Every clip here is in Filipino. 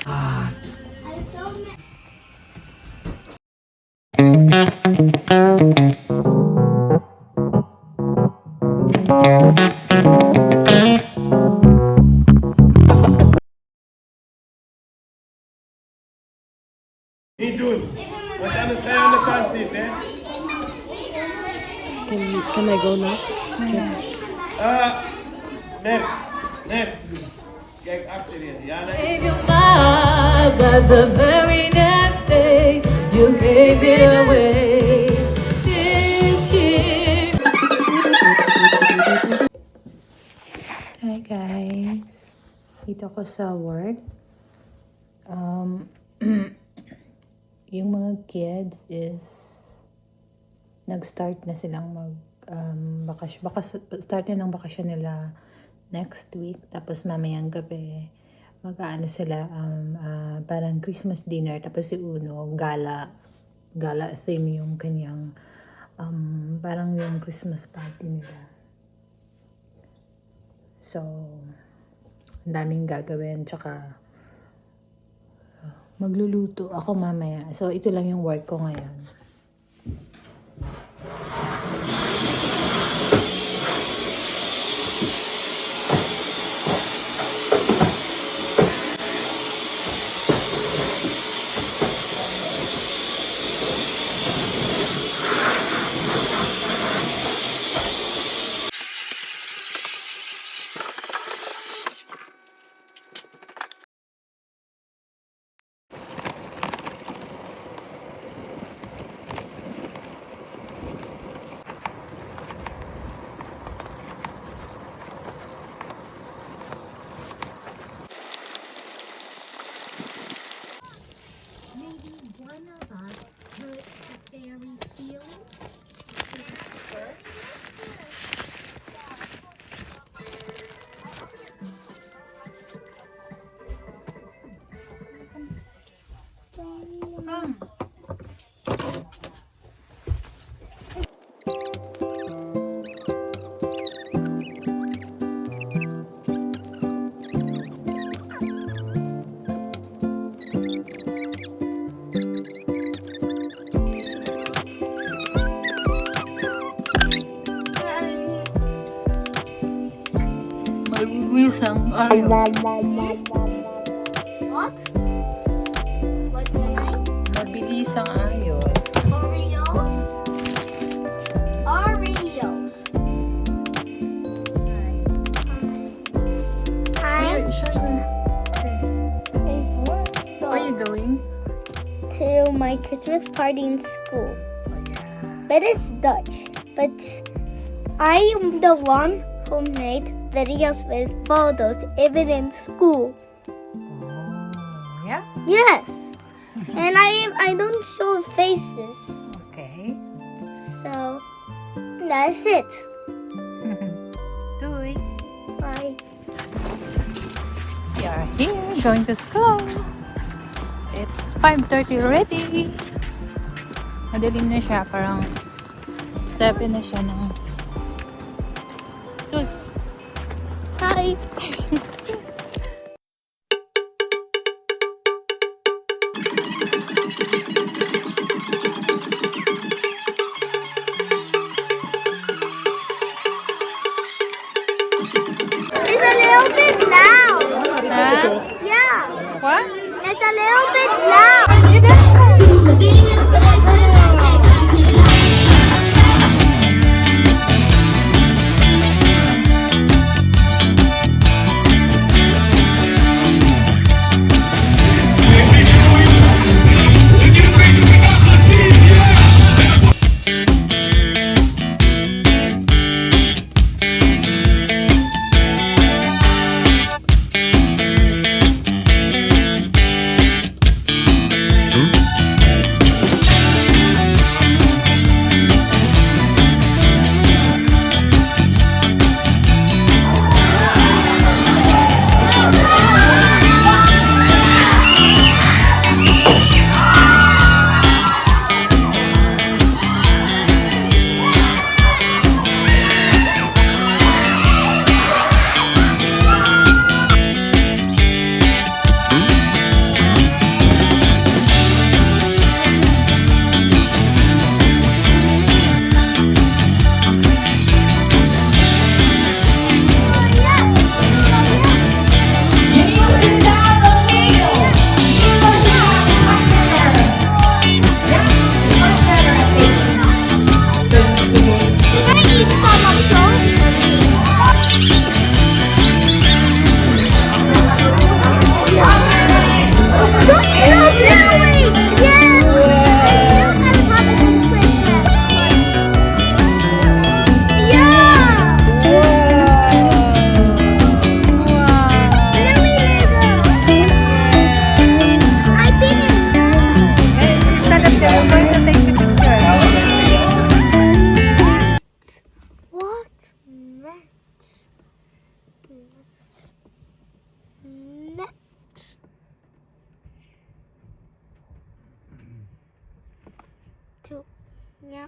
Idun, magkano sa'yo na pansit, eh? Can I go now? Net. Get after it, Yana. Gave you my, but the very next day you gave it away. This year. Hi guys, dito ko sa work. Yung mga kids is nag-start na silang start na ng bakasyon nila next week. Tapos mamayang gabi mag-aano sila parang Christmas dinner. Tapos si Uno gala theme yung kanyang parang yung Christmas party nila. So ang daming gagawin, tsaka magluluto ako mamaya. So ito lang yung work ko ngayon. Mabilis ang ayos. What? What's the name? Mabilis ang ayos. Oreos? Oreos. Hi. Show your Where are you going? To my Christmas party in school. But it's Dutch. But I am the one who made videos with photos even in school. Oh, yeah? Yes. And I don't show faces. Okay. So that's it. Doy. Bye. We are here going to school. It's 5:30 already. Madilim na siya, parang 7 na siya ng Tus. Hi. It's a little bit loud. Huh? Yeah. What? It's a little bit loud. Next. Two. Yeah.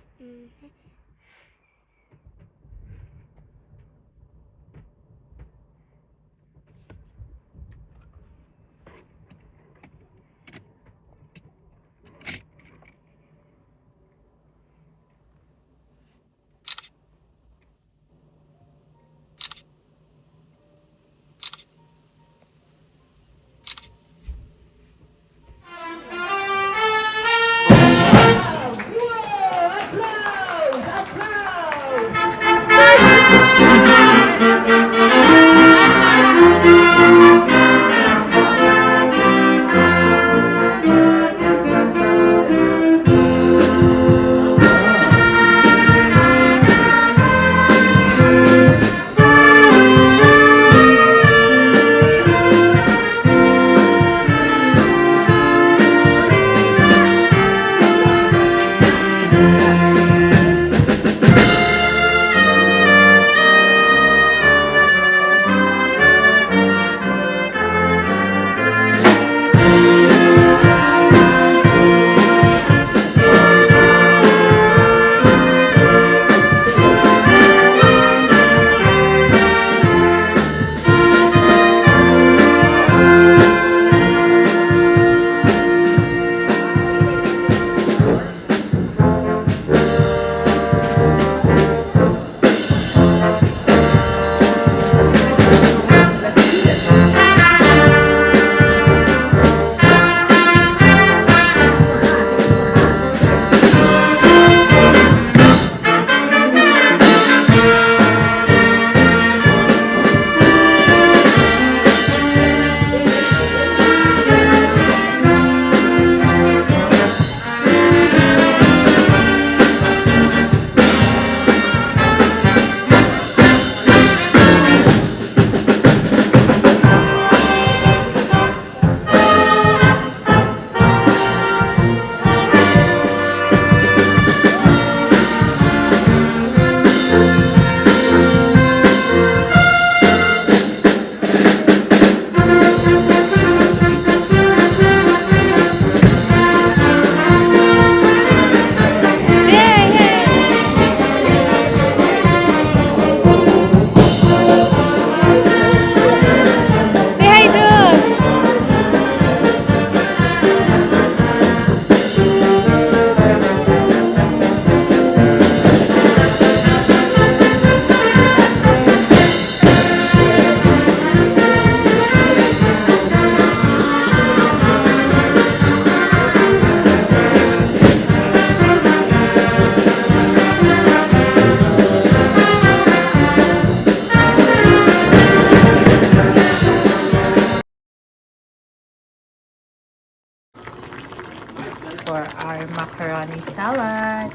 For our macaroni salad.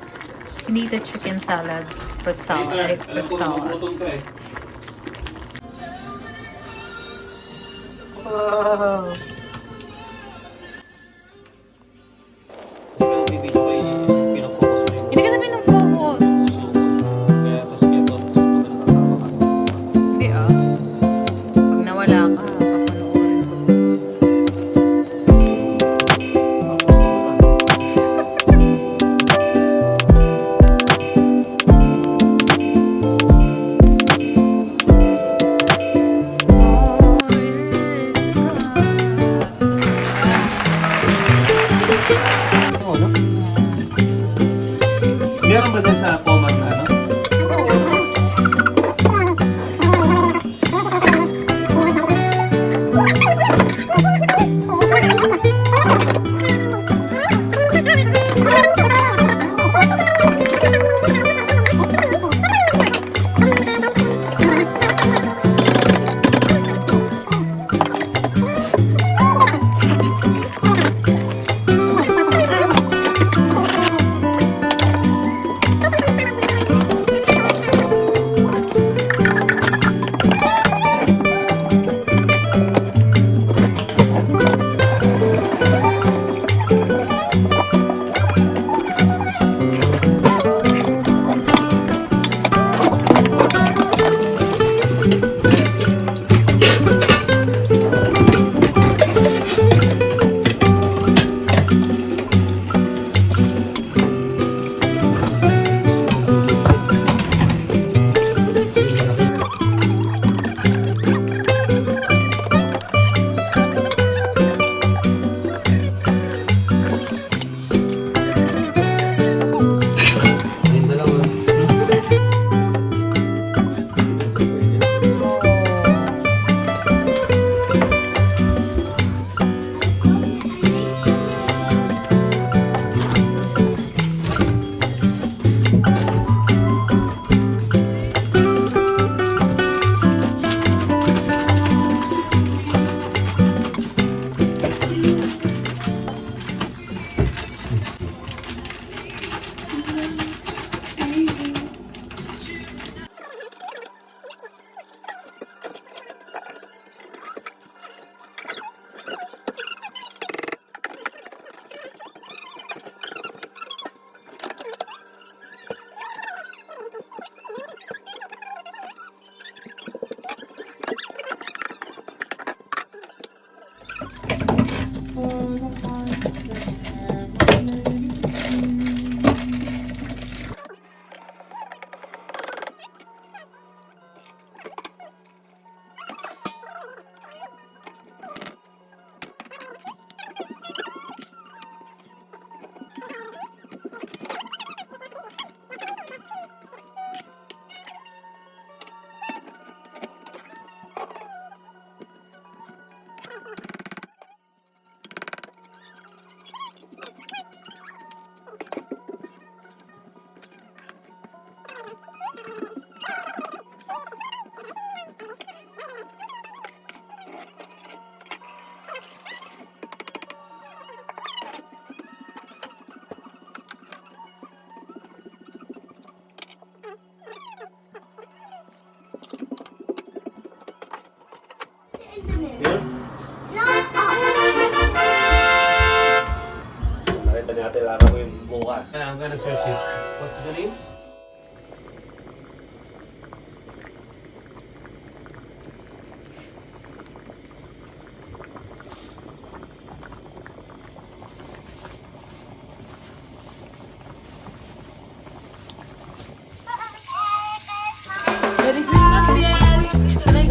Hindi ito chicken salad, fruit salad. Ay, fruit salad. Wow! Hindi ka na pinag-focus. Hindi ah. Pag nawala ka, papanoorin ko. Yun? Nakita niya ate Lara ko yung bukas. I'm gonna search it. What's the name? Merry Christmas, Riel! Like,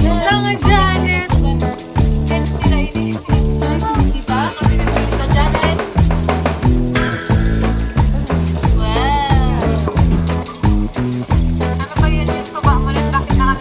Yan lang ang Janet! Di ba? Ito, Janet! Wow! Ano ba yun yung suba mo rin? Bakit na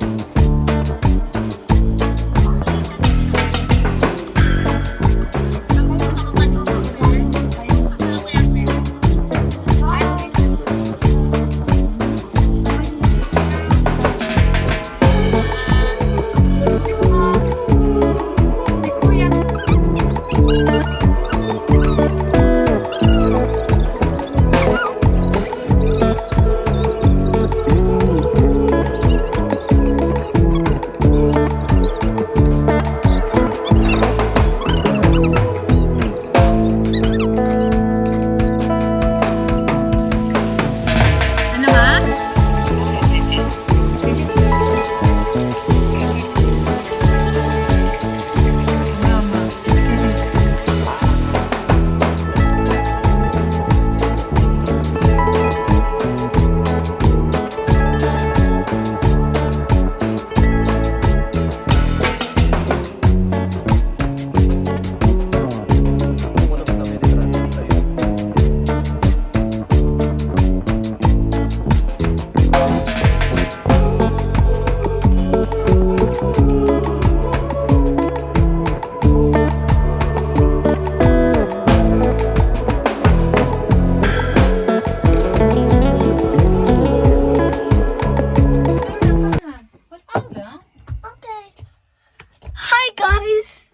Hi guys!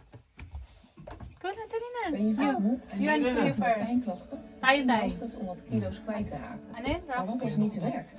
Go na, dali na. You want to do first. Tayo, tayo. Om wat kilo's kwijt te raken. Ano yun, Rob? Want is niet werkt.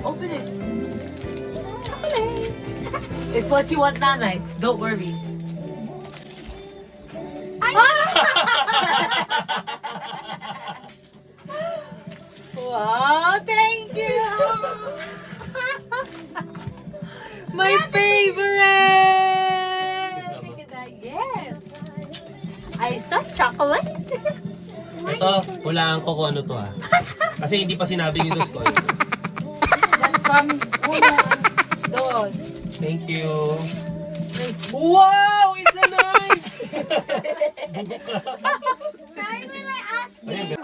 Open it. It's what you want, Nanay. Don't worry. Wow, thank you! My favorite! Look at that, yes! I thought chocolate. Ito, hulaan ko kung ano to ha. Kasi hindi pa sinabi ni Dos ko. That's from uno, dos. Thank you. Wow! It's a knife! Sorry when I asked. Ayun,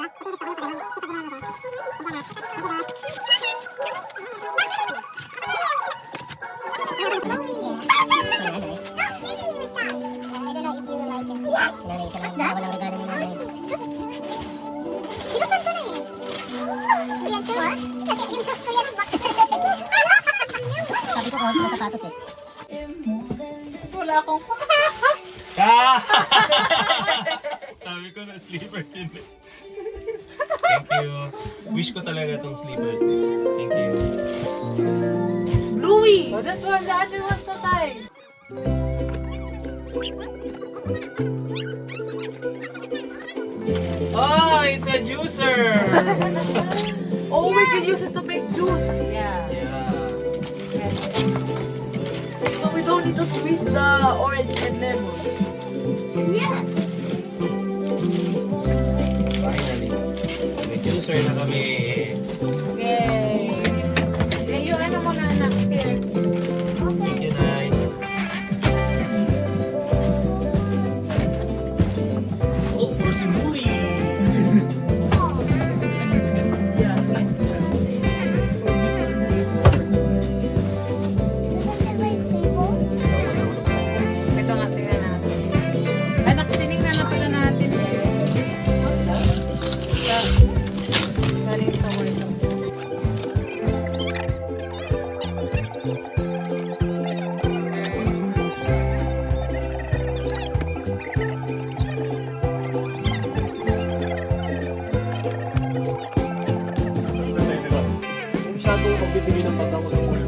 Wala akong Ah! Sabi ko na slippers yun. Thank you. Wish ko talaga tong slippers. Thank you. Bluey! Oh, that one, the other one's so tight. Oh, it's a juicer! Oh, we can use it to make juice. Yeah. Yeah. So we don't need to squeeze the orange and lemon. Yes. Finally. May juicer na kami. Okay. Then yung ano mo na anak, here. Thank you, Nay. Oh, for smoothie! Ito nga, tingnan natin. Anak, tinignan na pala natin. Galing sa work. Masyadong magbibigay ng pagkakas sa ulo.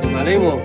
Malay mo,